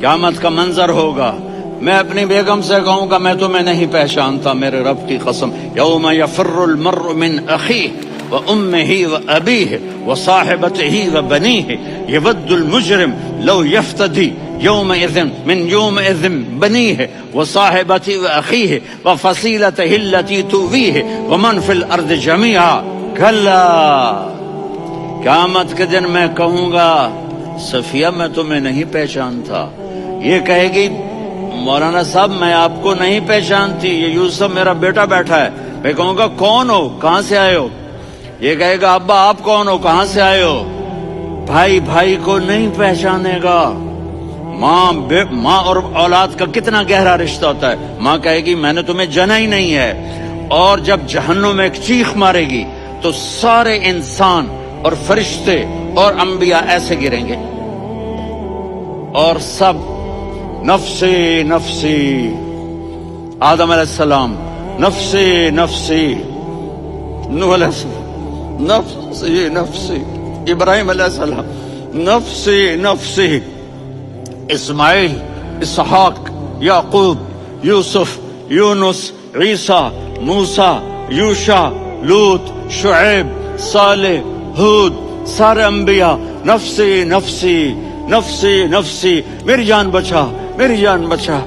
قیامت کا منظر ہوگا، میں اپنی بیگم سے کہوں گا میں تمہیں نہیں پہچانتا، میرے رب کی قسم، یوم یفر المرء من اخیہ وامہ وابیہ وصاحبتہ وبنیہ یود المجرم لو یفتدی یومئذ من یومئذ بنیہ وصاحبتہ واخیہ وفصیلتہ التی تؤویہ ومن فی الارض جمیعا کلا، قیامت کے دن میں کہوں گا صفیہ میں تمہیں نہیں پہچانتا، یہ کہے گی مولانا صاحب میں آپ کو نہیں پہچانتی، یہ یوسف میرا بیٹا بیٹھا ہے، میں کہوں گا کون ہو، کہاں سے آئے ہو؟ یہ کہے گا ابا آپ کون ہو، کہاں سے آئے ہو؟ بھائی بھائی کو نہیں پہچانے گا۔ ماں اور اولاد کا کتنا گہرا رشتہ ہوتا ہے، ماں کہے گی میں نے تمہیں جنا ہی نہیں ہے، اور جب جہنم میں ایک چیخ مارے گی تو سارے انسان اور فرشتے اور انبیاء ایسے گریں گے اور سب نفسی نفسی، آدم علیہ السلام نفسی نفسی، نوح علیہ السلام نفسی نفسی، ابراہیم علیہ السلام نفسی نفسی، اسماعیل، اسحاق، یعقوب، یوسف، یونس، عیسیٰ، موسیٰ، یوشع، لوط، شعیب، صالح، ہود، سارے انبیاء نفسی نفسی نفسی نفسی، میری جان بچا، میری جان بچا۔